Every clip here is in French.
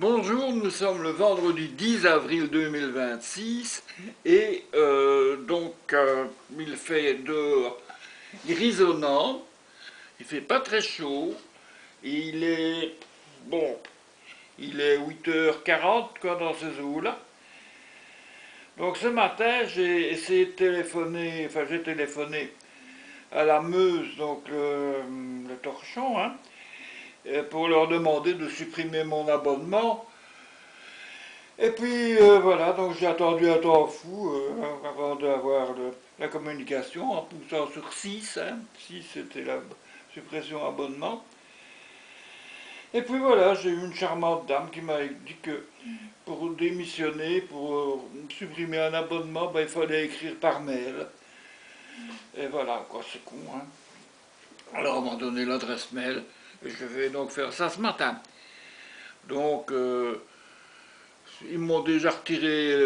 Bonjour, nous sommes le vendredi 10 avril 2026 et il fait dehors grisonnant, il fait pas très chaud, il est bon, il est 8h40 quoi dans ces eaux-là. Donc ce matin j'ai essayé de téléphoner, j'ai téléphoné à la Meuse, donc le torchon, hein, pour leur demander de supprimer mon abonnement. Et puis voilà, donc j'ai attendu un temps fou avant d'avoir la communication en poussant sur 6, hein. 6 c'était la suppression abonnement. Et puis voilà, j'ai eu une charmante dame qui m'a dit que pour démissionner, pour supprimer un abonnement, ben, il fallait écrire par mail. Et voilà, quoi, c'est con, hein. Alors on m'a donné l'adresse mail et je vais donc faire ça ce matin. Donc ils m'ont déjà retiré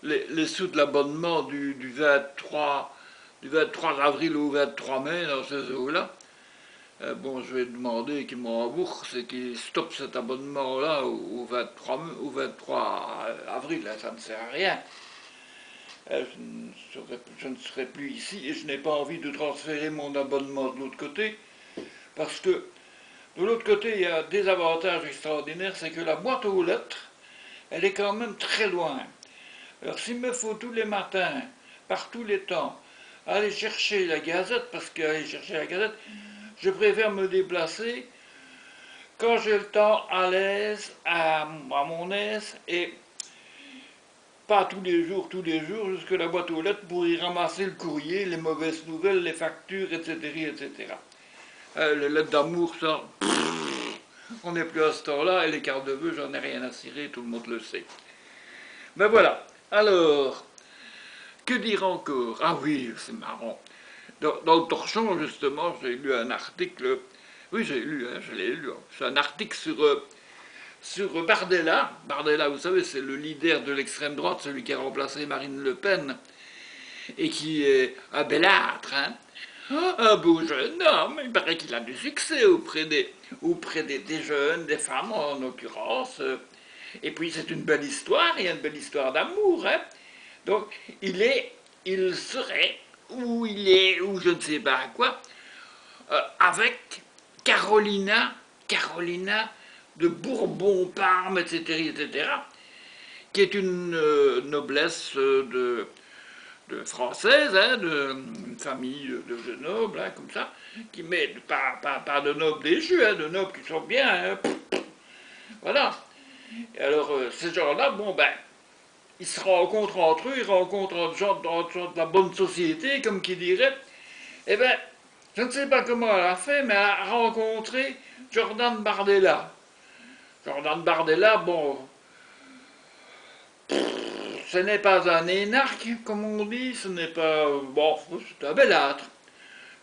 les sous de l'abonnement du 23 avril au 23 mai dans ces eaux-là. Bon, je vais demander qu'ils me remboursent et qu'ils stoppent cet abonnement-là au 23 avril. Là, ça ne sert à rien. Je ne serai plus ici et je n'ai pas envie de transférer mon abonnement de l'autre côté parce que de l'autre côté, il y a des avantages extraordinaires, c'est que la boîte aux lettres, elle est quand même très loin. Alors s'il me faut tous les matins, par tous les temps, aller chercher la gazette, parce qu'aller chercher la gazette, je préfère me déplacer quand j'ai le temps à l'aise, à mon aise, et pas tous les jours, jusque la boîte aux lettres pour y ramasser le courrier, les mauvaises nouvelles, les factures, etc. etc. Les lettres d'amour, ça, on n'est plus à ce temps-là, et les cartes de vœux, j'en ai rien à cirer, tout le monde le sait. Ben voilà, alors, que dire encore? Ah oui, c'est marrant. Dans le torchon, justement, j'ai lu un article, oui j'ai lu, hein, je l'ai lu, c'est un article sur Bardella. Bardella, vous savez, c'est le leader de l'extrême droite, celui qui a remplacé Marine Le Pen, et qui est un belâtre, hein. Un beau jeune homme, il paraît qu'il a du succès auprès des jeunes, des femmes en l'occurrence. Et puis c'est une belle histoire, il y a une belle histoire d'amour, hein. Donc il serait, ou il est, ou je ne sais pas quoi, avec Carolina de Bourbon-Parme, etc., etc., qui est une noblesse de française, hein, une famille de nobles, hein, comme ça, qui met pas de nobles déchus, hein, de nobles qui sont bien, hein, voilà. Et alors ces gens-là, bon ben, ils se rencontrent entre eux, ils rencontrent des gens de la bonne société, comme qui dirait. Eh bien, je ne sais pas comment elle a fait, mais elle a rencontré Jordan Bardella. Jordan Bardella, bon, ce n'est pas un énarque, comme on dit, ce n'est pas... Bon, c'est un belâtre.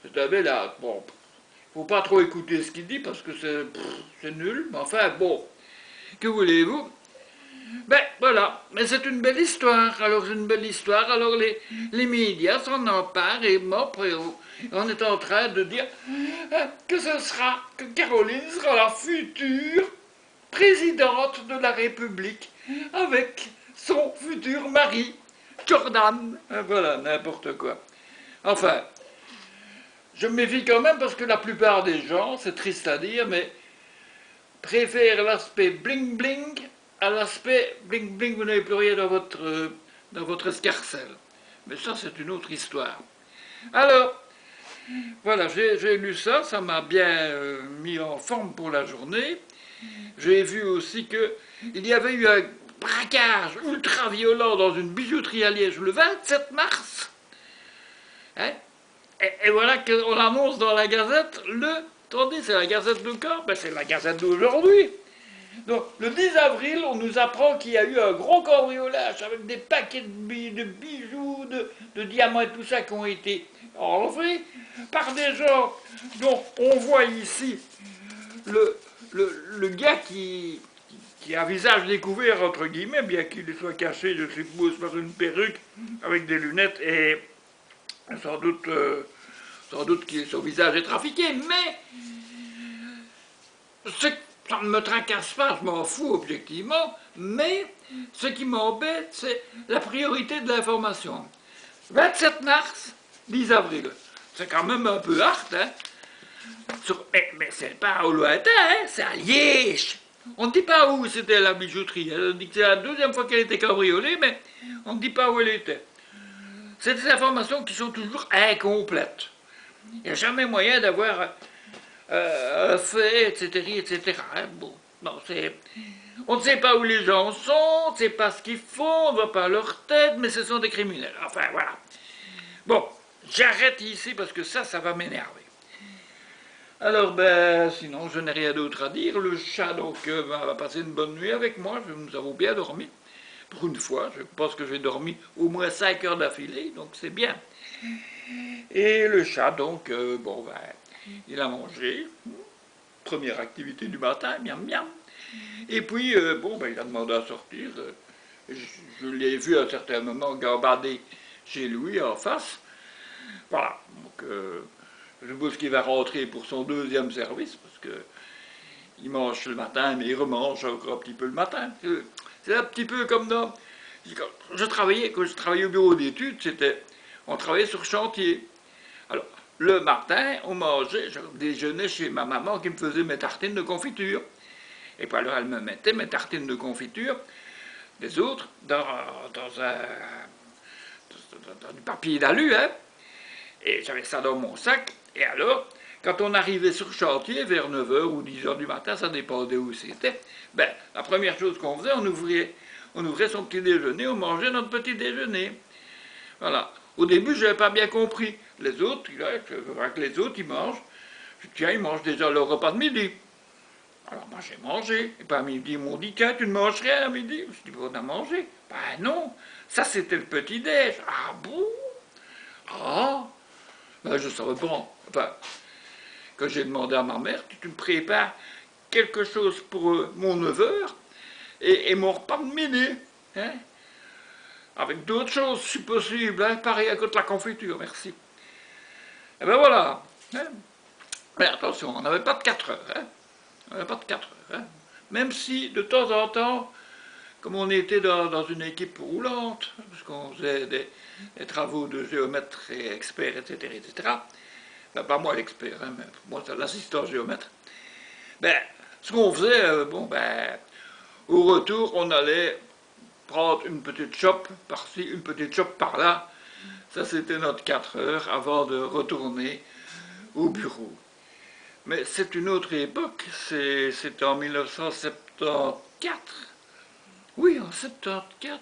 C'est un belâtre. Bon, faut pas trop écouter ce qu'il dit, parce que c'est nul, mais enfin, bon, que voulez-vous? Ben voilà, mais c'est une belle histoire. Alors c'est une belle histoire. Alors les médias s'en emparent et on est en train de dire que Caroline sera la future présidente de la République avec son futur mari, Jordan. Voilà, n'importe quoi. Enfin, je me méfie quand même parce que la plupart des gens, c'est triste à dire, mais préfèrent l'aspect bling-bling à l'aspect bling-bling, vous n'avez plus rien dans votre escarcelle. Mais ça, c'est une autre histoire. Alors, voilà, j'ai lu ça, ça m'a bien mis en forme pour la journée. J'ai vu aussi qu'il y avait eu un braquage ultra-violent dans une bijouterie à Liège le 27 mars. Hein, et voilà qu'on annonce dans la Gazette attendez, c'est la Gazette de quand? Ben, c'est la Gazette d'aujourd'hui. Donc, le 10 avril, on nous apprend qu'il y a eu un gros cambriolage avec des paquets de bijoux, de diamants et tout ça qui ont été enlevés par des gens dont on voit ici le gars qui a visage découvert, entre guillemets, bien qu'il soit caché, je suppose, par une perruque avec des lunettes et sans doute que son visage est trafiqué, mais ça ne me tracasse pas, je m'en fous objectivement, mais ce qui m'embête, c'est la priorité de l'information. 27 mars, 10 avril. C'est quand même un peu hard, hein? Mais c'est pas au lointain, hein? C'est à Liège. On ne dit pas où c'était la bijouterie. On dit que c'est la deuxième fois qu'elle était cambriolée, mais on ne dit pas où elle était. C'est des informations qui sont toujours incomplètes. Il n'y a jamais moyen d'avoir un fait, etc., etc. Hein? Bon, non, on ne sait pas où les gens sont, on ne sait pas ce qu'ils font, on ne voit pas leur tête, mais ce sont des criminels. Enfin, voilà. Bon, j'arrête ici parce que ça va m'énerver. Alors, ben, sinon, je n'ai rien d'autre à dire. Le chat, donc, va passer une bonne nuit avec moi. Nous avons bien dormi. Pour une fois, je pense que j'ai dormi au moins 5 heures d'affilée, donc c'est bien. Et le chat, donc, bon, ben, il a mangé. Première activité du matin, miam miam. Et puis, bon, ben, il a demandé à sortir. Je l'ai vu à un certain moment gambader chez lui, en face. Voilà, donc je suppose qu'il va rentrer pour son deuxième service, parce que il mange le matin, mais il remange encore un petit peu le matin. C'est un petit peu comme dans... Quand je travaillais au bureau d'études, on travaillait sur chantier. Alors, le matin, on mangeait, je déjeunais chez ma maman qui me faisait mes tartines de confiture. Et puis alors, elle me mettait mes tartines de confiture, des autres, dans du papier d'alu, hein. Et j'avais ça dans mon sac. Et alors, quand on arrivait sur le chantier, vers 9 h ou 10 h du matin, ça dépendait où c'était, ben, la première chose qu'on faisait, on ouvrait son petit déjeuner, on mangeait notre petit déjeuner. Voilà. Au début, je n'avais pas bien compris. Les autres, je vois que les autres, ils mangent. Je dis, tiens, ils mangent déjà leur repas de midi. Alors moi, j'ai mangé. Et puis à midi, ils m'ont dit, tiens, tu ne manges rien à midi. Je dis, on a mangé. Ben non, ça c'était le petit-déj. Ah bon? Ah, ben, je ne savais pas. Enfin, quand j'ai demandé à ma mère, tu me prépares quelque chose pour mon 9 h et mon repas de midi, hein? Avec d'autres choses, si possible, hein? Pareil à côté de la confiture, merci. Et ben voilà. Hein? Mais attention, on n'avait pas de 4 heures. Hein? On n'avait pas de 4 heures. Hein? Même si, de temps en temps, comme on était dans une équipe roulante, parce qu'on faisait des travaux de géomètre et expert, etc., ben, pas moi l'expert, hein, mais moi c'est l'assistant géomètre, ben, ce qu'on faisait, bon, ben, au retour, on allait prendre une petite chope par-ci, une petite chope par-là. Ça, c'était notre 4 heures avant de retourner au bureau. Mais c'est une autre époque, c'est en 1974. Oui, en 74,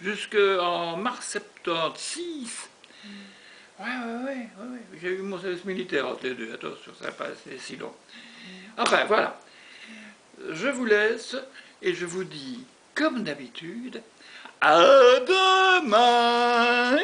jusqu'en mars 76. Ouais. J'ai eu mon service militaire entre les deux, attention, ça n'a pas été si long. Enfin, voilà. Je vous laisse et je vous dis, comme d'habitude, à demain!